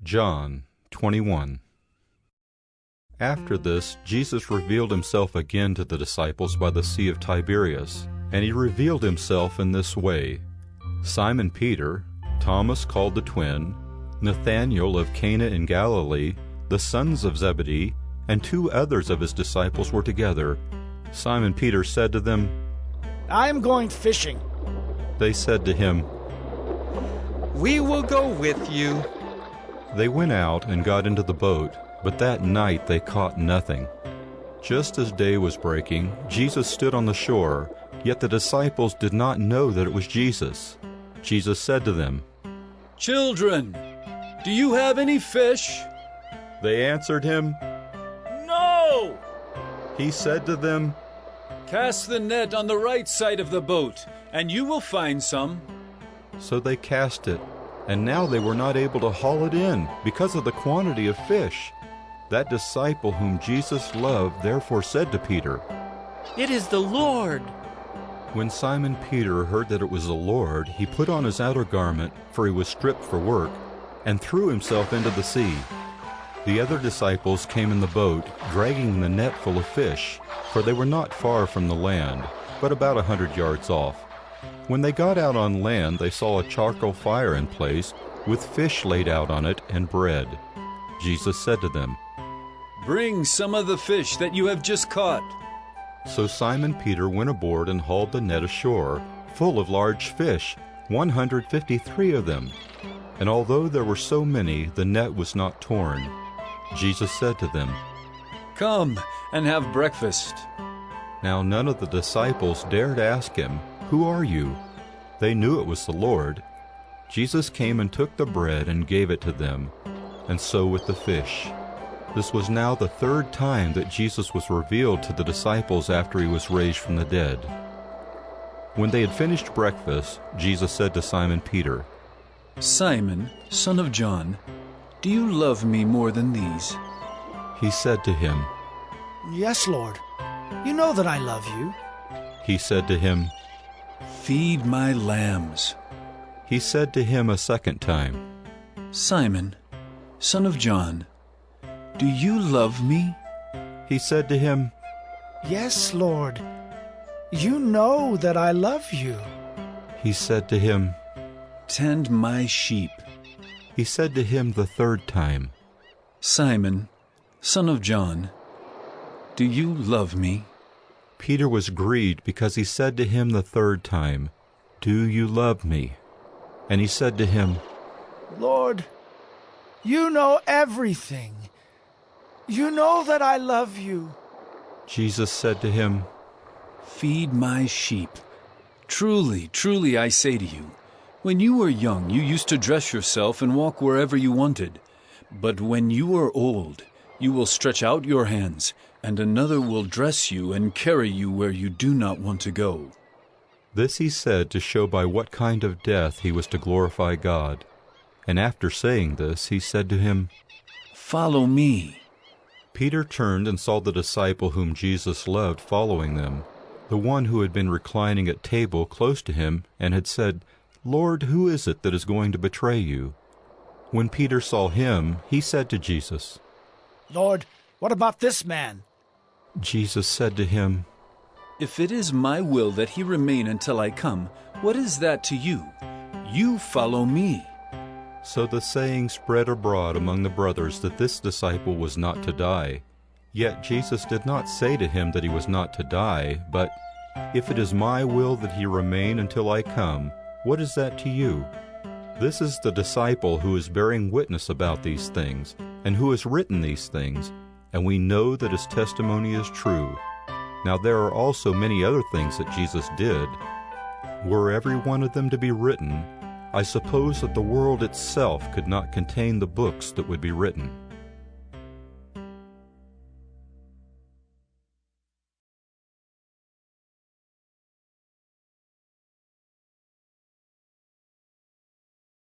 John 21. After this, Jesus revealed himself again to the disciples by the Sea of Tiberias, and he revealed himself in this way. Simon Peter, Thomas called the twin, Nathanael of Cana in Galilee, the sons of Zebedee, and 2 others of his disciples were together. Simon Peter said to them, I am going fishing. They said to him, We will go with you. They went out and got into the boat, but that night they caught nothing. Just as day was breaking, Jesus stood on the shore, yet the disciples did not know that it was Jesus. Jesus said to them, Children, do you have any fish? They answered him, No! He said to them, Cast the net on the right side of the boat, and you will find some. So they cast it, and now they were not able to haul it in because of the quantity of fish. That disciple whom Jesus loved therefore said to Peter, It is the Lord. When Simon Peter heard that it was the Lord, he put on his outer garment, for he was stripped for work, and threw himself into the sea. The other disciples came in the boat, dragging the net full of fish, for they were not far from the land, but about 100 yards off. When they got out on land, they saw a charcoal fire in place, with fish laid out on it and bread. Jesus said to them, Bring some of the fish that you have just caught. So Simon Peter went aboard and hauled the net ashore, full of large fish, 153 of them. And although there were so many, the net was not torn. Jesus said to them, Come and have breakfast. Now none of the disciples dared ask him, Who are you? They knew it was the Lord. Jesus came and took the bread and gave it to them, and so with the fish. This was now the 3rd time that Jesus was revealed to the disciples after he was raised from the dead. When they had finished breakfast, Jesus said to Simon Peter, Simon, son of John, do you love me more than these? He said to him, Yes, Lord. You know that I love you. He said to him, Feed my lambs. He said to him a 2nd time, Simon, son of John, do you love me? He said to him, Yes, Lord. You know that I love you. He said to him, Tend my sheep. He said to him the 3rd time, Simon, son of John, do you love me? Peter was grieved because he said to him the 3rd time, Do you love me? And he said to him, Lord, you know everything. You know that I love you. Jesus said to him, Feed my sheep. Truly, truly, I say to you, when you were young, you used to dress yourself and walk wherever you wanted. But when you are old, you will stretch out your hands, and another will dress you and carry you where you do not want to go. This he said to show by what kind of death he was to glorify God. And after saying this, he said to him, Follow me. Peter turned and saw the disciple whom Jesus loved following them, the one who had been reclining at table close to him, and had said, Lord, who is it that is going to betray you? When Peter saw him, he said to Jesus, Lord, what about this man? Jesus said to him, If it is my will that he remain until I come, what is that to you? You follow me. So the saying spread abroad among the brothers that this disciple was not to die. Yet Jesus did not say to him that he was not to die, but, If it is my will that he remain until I come, what is that to you? This is the disciple who is bearing witness about these things, and who has written these things, and we know that his testimony is true. Now there are also many other things that Jesus did. Were every one of them to be written, I suppose that the world itself could not contain the books that would be written.